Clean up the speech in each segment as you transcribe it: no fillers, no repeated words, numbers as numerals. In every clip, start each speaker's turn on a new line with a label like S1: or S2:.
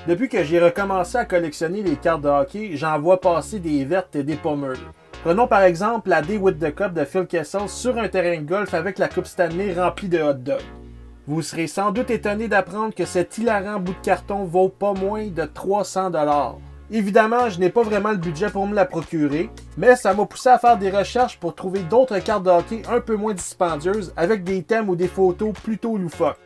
S1: Depuis que j'ai recommencé à collectionner les cartes de hockey, j'en vois passer des vertes et des pas mûres. Prenons par exemple la Day with the Cup de Phil Kessel sur un terrain de golf avec la Coupe Stanley remplie de hot dogs. Vous serez sans doute étonné d'apprendre que cet hilarant bout de carton vaut pas moins de 300$. Évidemment, je n'ai pas vraiment le budget pour me la procurer, mais ça m'a poussé à faire des recherches pour trouver d'autres cartes de hockey un peu moins dispendieuses avec des thèmes ou des photos plutôt loufoques.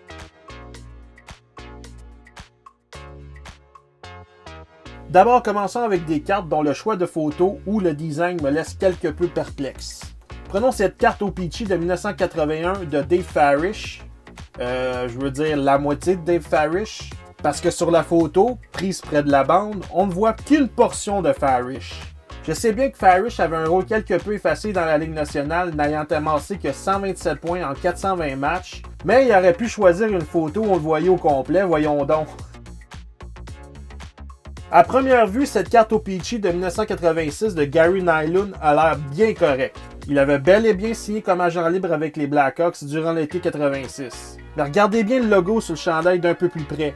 S1: D'abord, commençons avec des cartes dont le choix de photos ou le design me laisse quelque peu perplexe. Prenons cette carte O-Pee-Chee de 1981 de Dave Farish. Je veux dire la moitié de Dave Farish. Parce que sur la photo, prise près de la bande, on ne voit qu'une portion de Farish. Je sais bien que Farish avait un rôle quelque peu effacé dans la Ligue nationale, n'ayant amassé que 127 points en 420 matchs, mais il aurait pu choisir une photo où on le voyait au complet, voyons donc. À première vue, cette carte O-Pee-Chee de 1986 de Gary Nylund a l'air bien correcte. Il avait bel et bien signé comme agent libre avec les Blackhawks durant l'été 86. Mais regardez bien le logo sur le chandail d'un peu plus près.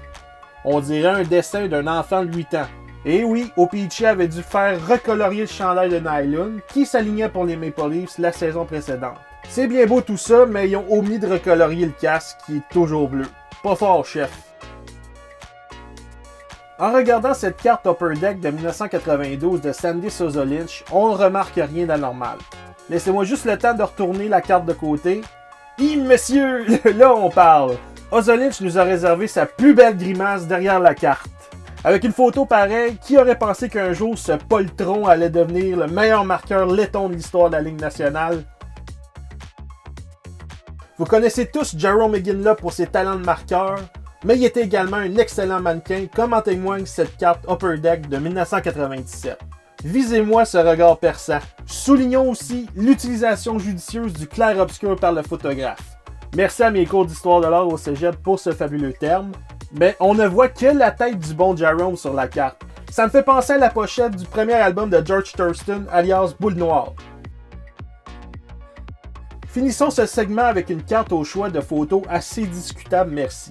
S1: On dirait un dessin d'un enfant de 8 ans. Et oui, O-Pee-Chee avait dû faire recolorier le chandail de Nylund, qui s'alignait pour les Maple Leafs la saison précédente. C'est bien beau tout ça, mais ils ont omis de recolorier le casque qui est toujours bleu. Pas fort, chef. En regardant cette carte Upper Deck de 1992 de Sandy Souza Lynch, on ne remarque rien d'anormal. Laissez-moi juste le temps de retourner la carte de côté. Monsieur, là on parle! Souza Lynch nous a réservé sa plus belle grimace derrière la carte. Avec une photo pareille, qui aurait pensé qu'un jour ce poltron allait devenir le meilleur marqueur laiton de l'histoire de la Ligue nationale? Vous connaissez tous Jarome Iginla pour ses talents de marqueur, mais il était également un excellent mannequin, comme en témoigne cette carte Upper Deck de 1997. Visez-moi ce regard perçant. Soulignons aussi l'utilisation judicieuse du clair-obscur par le photographe. Merci à mes cours d'histoire de l'art au cégep pour ce fabuleux terme, mais on ne voit que la tête du bon Jarome sur la carte. Ça me fait penser à la pochette du premier album de George Thurston, alias Boule Noire. Finissons ce segment avec une carte au choix de photos assez discutable, merci.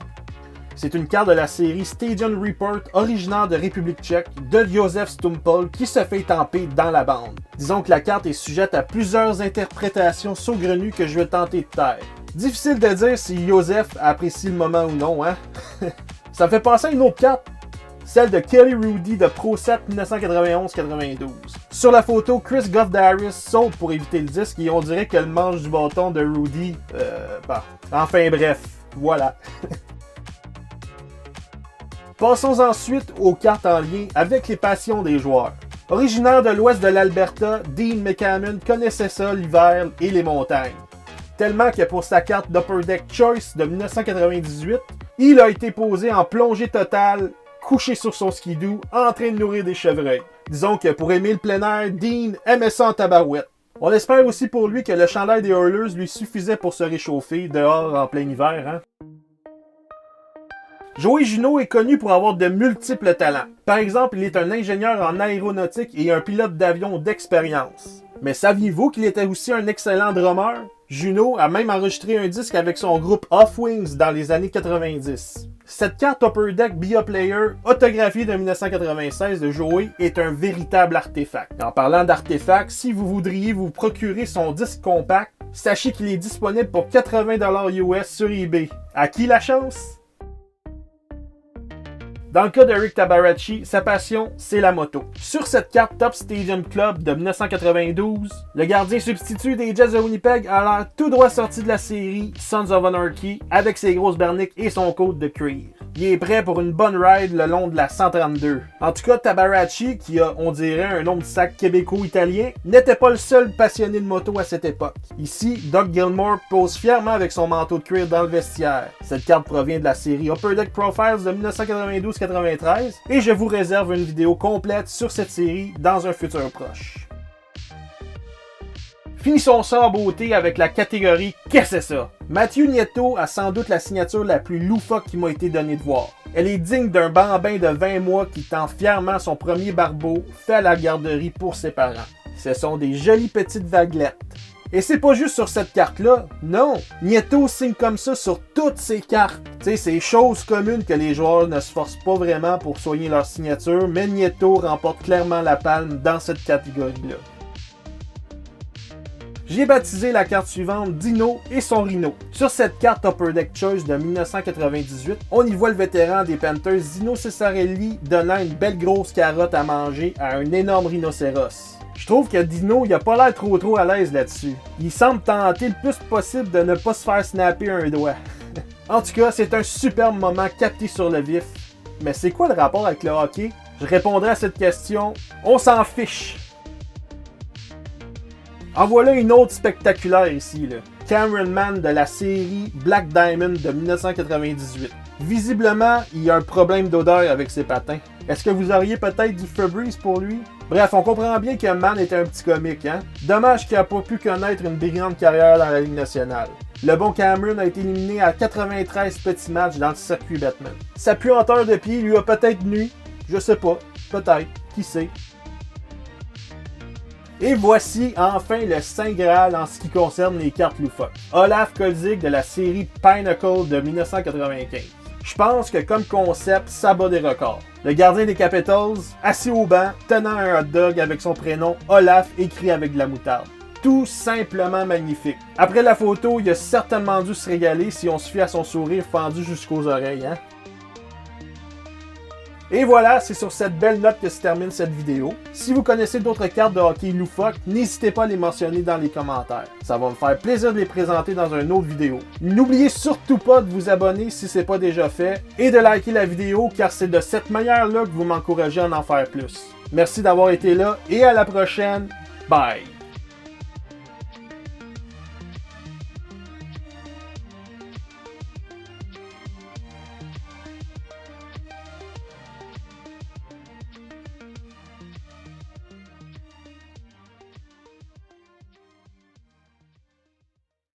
S1: C'est une carte de la série Stadium Report originaire de République tchèque de Josef Stumpel qui se fait étamper dans la bande. Disons que la carte est sujette à plusieurs interprétations saugrenues que je vais tenter de taire. Difficile de dire si Josef apprécie le moment ou non, hein? Ça me fait penser à une autre carte, celle de Kelly Rudy de Pro 7 1991-92. Sur la photo, Chris Goff-Daris saute pour éviter le disque et on dirait que le manche du bâton de Rudy... Enfin bref, voilà. Passons ensuite aux cartes en lien avec les passions des joueurs. Originaire de l'ouest de l'Alberta, Dean McCammon connaissait ça l'hiver et les montagnes. Tellement que pour sa carte d'Upper Deck Choice de 1998, il a été posé en plongée totale, couché sur son skidoo, en train de nourrir des chevreuils. Disons que pour aimer le plein air, Dean aimait ça en tabarouette. On espère aussi pour lui que le chandail des Oilers lui suffisait pour se réchauffer dehors en plein hiver, hein? Joey Juneau est connu pour avoir de multiples talents. Par exemple, il est un ingénieur en aéronautique et un pilote d'avion d'expérience. Mais saviez-vous qu'il était aussi un excellent drummer? Juneau a même enregistré un disque avec son groupe Off Wings dans les années 90. Cette carte Upper Deck Be A Player, autographiée de 1996 de Joey, est un véritable artefact. En parlant d'artefact, si vous voudriez vous procurer son disque compact, sachez qu'il est disponible pour 80$ US sur eBay. À qui la chance? Dans le cas d'Eric Tabaracci, sa passion, c'est la moto. Sur cette carte Top Stadium Club de 1992, le gardien substitut des Jets de Winnipeg a l'air tout droit sorti de la série Sons of Anarchy avec ses grosses berniques et son côte de cuir. Il est prêt pour une bonne ride le long de la 132. En tout cas, Tabaracci, qui a, on dirait, un nom de sac québéco-italien, n'était pas le seul passionné de moto à cette époque. Ici, Doug Gilmour pose fièrement avec son manteau de cuir dans le vestiaire. Cette carte provient de la série Upper Deck Profiles de 1992-93 et je vous réserve une vidéo complète sur cette série dans un futur proche. Finissons ça en beauté avec la catégorie « Qu'est-ce que c'est ça ?» Mathieu Nieto a sans doute la signature la plus loufoque qui m'a été donnée de voir. Elle est digne d'un bambin de 20 mois qui tend fièrement son premier barbeau fait à la garderie pour ses parents. Ce sont des jolies petites vaguelettes. Et c'est pas juste sur cette carte-là, non. Nieto signe comme ça sur toutes ses cartes. Tu sais, c'est chose commune que les joueurs ne se forcent pas vraiment pour soigner leur signature, mais Nieto remporte clairement la palme dans cette catégorie-là. J'ai baptisé la carte suivante Dino et son Rhino. Sur cette carte Upper Deck Choice de 1998, on y voit le vétéran des Panthers Dino Cessarelli donnant une belle grosse carotte à manger à un énorme rhinocéros. Je trouve que Dino, il a pas l'air trop à l'aise là-dessus. Il semble tenter le plus possible de ne pas se faire snapper un doigt. En tout cas, c'est un superbe moment capté sur le vif. Mais c'est quoi le rapport avec le hockey? Je répondrai à cette question, on s'en fiche. En voilà une autre spectaculaire ici, là. Cameron Mann de la série Black Diamond de 1998. Visiblement, il y a un problème d'odeur avec ses patins. Est-ce que vous auriez peut-être du Febreze pour lui? Bref, on comprend bien que Mann était un petit comique, hein? Dommage qu'il n'a pas pu connaître une brillante carrière dans la Ligue nationale. Le bon Cameron a été éliminé à 93 petits matchs dans le circuit Batman. Sa puanteur de pied lui a peut-être nu, je sais pas, peut-être, qui sait. Et voici enfin le Saint Graal en ce qui concerne les cartes loufoques. Olaf Kolzig de la série Pinnacle de 1995. Je pense que comme concept, ça bat des records. Le gardien des Capitals, assis au banc, tenant un hot dog avec son prénom Olaf écrit avec de la moutarde. Tout simplement magnifique. Après la photo, il a certainement dû se régaler si on se fie à son sourire fendu jusqu'aux oreilles, hein? Et voilà, c'est sur cette belle note que se termine cette vidéo. Si vous connaissez d'autres cartes de hockey loufoques, n'hésitez pas à les mentionner dans les commentaires. Ça va me faire plaisir de les présenter dans une autre vidéo. N'oubliez surtout pas de vous abonner si ce n'est pas déjà fait et de liker la vidéo car c'est de cette manière-là que vous m'encouragez à en faire plus. Merci d'avoir été là et à la prochaine. Bye!